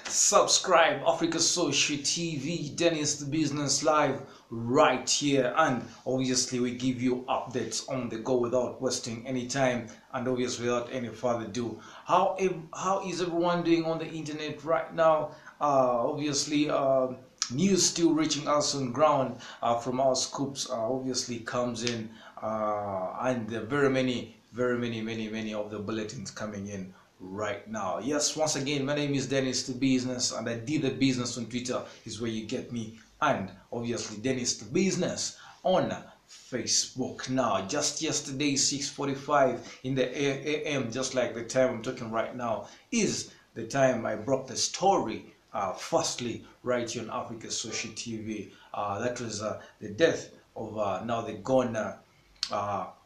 Subscribe Africa Social TV, Dennis the Business Live right here, and obviously we give you updates on the go without wasting any time and obviously without any further ado. How is everyone doing on the internet right now? Obviously news still reaching us on ground from our scoops obviously comes in, and there are many of the bulletins coming in right now. Yes, once again, my name is Dennis the Business, and I did the business on Twitter is where you get me, and obviously Dennis the Business on Facebook. Now, just yesterday, 6:45 in the AM, just like the time I'm talking right now, is the time I broke the story. Firstly, right here on Africa Social TV, that was the death of now the gone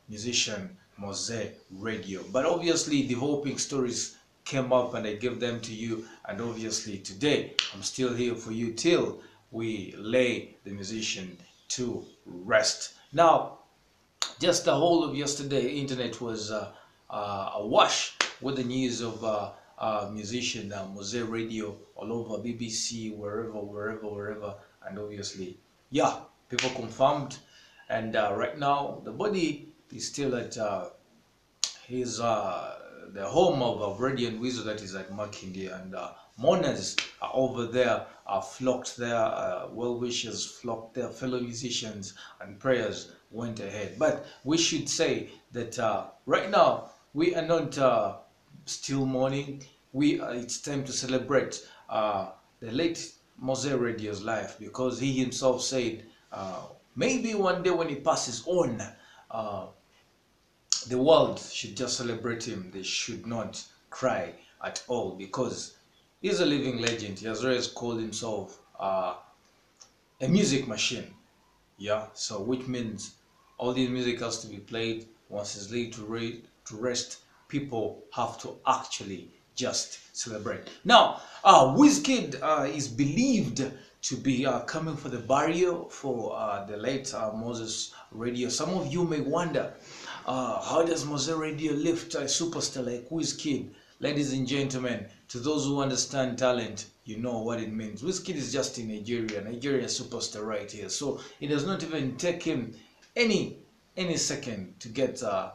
musician Moze Radio. But obviously the whole pink stories came up and I gave them to you, and obviously today I'm still here for you till we lay the musician to rest. Now, just the whole of yesterday, internet was awash with the news of musician Moze Radio all over BBC, wherever, and obviously, yeah, people confirmed, and right now the body is still at his the home of Radio and Wizard, that is at Makindi, and mourners are over there, flocked there, well wishers flocked there, fellow musicians, and prayers went ahead. But we should say that right now we are not still mourning. It's time to celebrate the late Moze Radio's life, because he himself said maybe one day when he passes on, the world should just celebrate him. They should not cry at all, because he's a living legend. He has always called himself a music machine. Yeah, so which means all these music has to be played. Once he's laid to rest, people have to actually just celebrate. Now, Wizkid is believed to be coming for the burial for the late Moses Radio. Some of you may wonder, how does Moze Radio lift a superstar like Wizkid? Ladies and gentlemen, to those who understand talent, you know what it means. Wizkid is just in Nigeria superstar right here. So it does not even take him any second to get a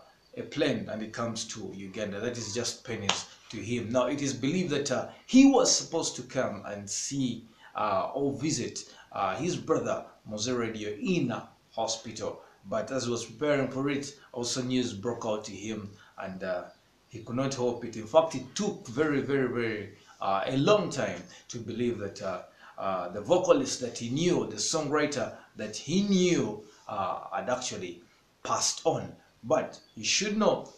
plane and it comes to Uganda. That is just pennies to him. Now, it is believed that he was supposed to come and see or visit his brother Moze Radio in a hospital, but as he was preparing for it, also news broke out to him, and he could not help it. In fact, it took very a long time to believe that the vocalist that he knew, the songwriter that he knew, had actually passed on. But you should know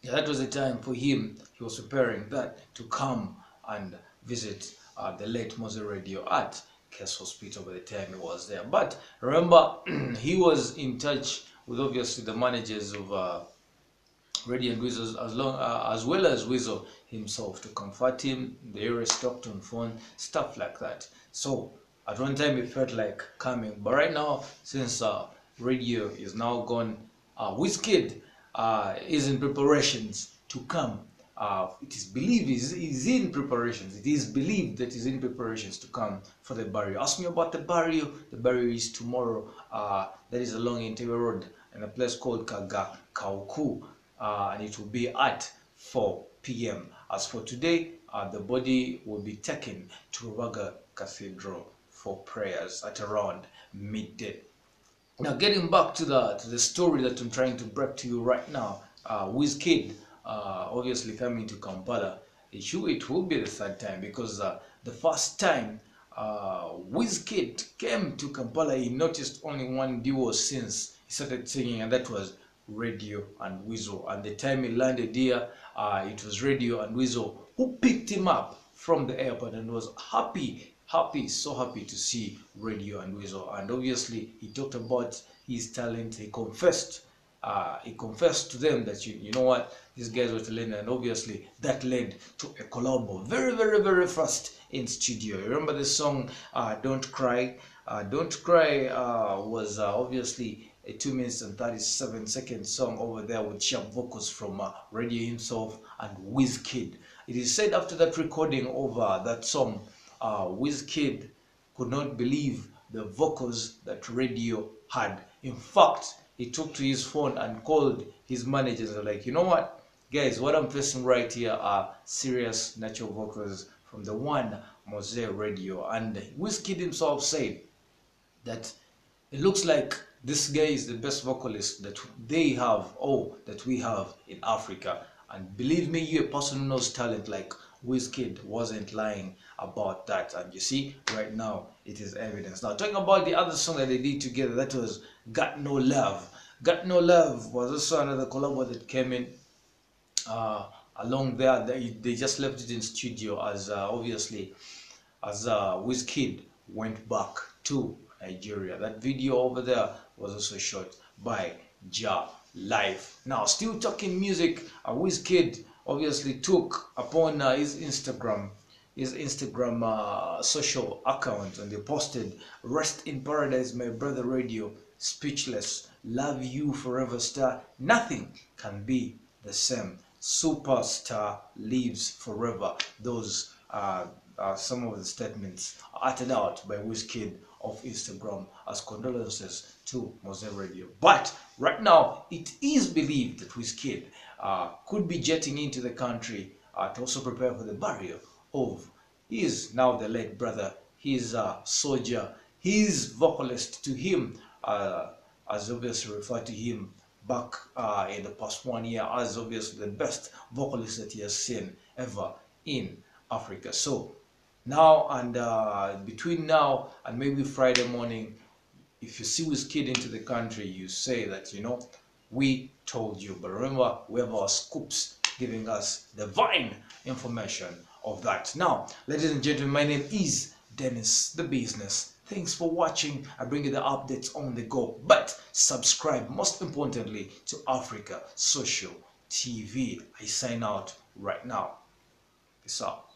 that was the time for him. He was preparing that to come and visit the late Moze Radio at Case Hospital by the time he was there. But remember, he was in touch with obviously the managers of Radio and Weasel, as well as Weasel himself, to comfort him. They always talked on phone, stuff like that. So at one time it felt like coming, but right now, since Radio is now gone, Wizkid is in preparations to come. It is believed is in preparations. It is believed that he's in preparations to come for the burial. Ask me about the burial. The burial is tomorrow. That is along Entebbe Road in a place called Kauku, and it will be at 4 p.m. As for today, the body will be taken to Rubaga Cathedral for prayers at around midday. Now, getting back to the story that I'm trying to break to you right now, Wizkid obviously coming to Kampala. It will be the third time, because the first time Wizkid came to Kampala, he noticed only one duo since he started singing, and that was Radio and Weasel. And the time he landed here, it was Radio and Weasel who picked him up from the airport, and was so happy to see Radio and Weasel. And obviously he talked about his talent. He confessed to them that you know what, these guys were talented, and obviously that led to a collabo very fast in studio. You remember the song Don't Cry? Don't Cry was obviously a 2 minutes and 37-second song over there with sharp vocals from Radio himself and Wizkid. It is said after that recording over that song, Wizkid could not believe the vocals that Radio had. In fact, he took to his phone and called his managers and like, you know what, guys, what I'm facing right here are serious natural vocals from the one Moze Radio. And Wizkid himself said that it looks like this guy is the best vocalist that they have, or that we have in Africa. And believe me, you, a person who knows talent like Wizkid, wasn't lying about that. And you see, right now, it is evidence. Now, talking about the other song that they did together, that was Got No Love. Got No Love was also another collab that came in along there. They just left it in studio as obviously as Wizkid went back to Nigeria. That video over there was also shot by Ja Live. Now, still talking music, Wizkid obviously took upon his Instagram social account, and they posted, "Rest in paradise, my brother Radio, speechless, love you forever, star, nothing can be the same, superstar lives forever." Those are some of the statements uttered out by Wizkid of Instagram as condolences to Moze Radio. But right now, it is believed that Wizkid could be jetting into the country to also prepare for the burial of his now the late brother, his soldier, his vocalist. To him, as obviously referred to him back in the past 1 year as obviously the best vocalist that he has seen ever in Africa. So now and between now and maybe Friday morning, if you see Wizkid into the country, you say that, you know, we told you. But remember, we have our scoops giving us divine information of that. Now, ladies and gentlemen, my name is Dennis the Business. Thanks for watching. I bring you the updates on the go. But subscribe, most importantly, to Africa Social TV. I sign out right now. Peace out.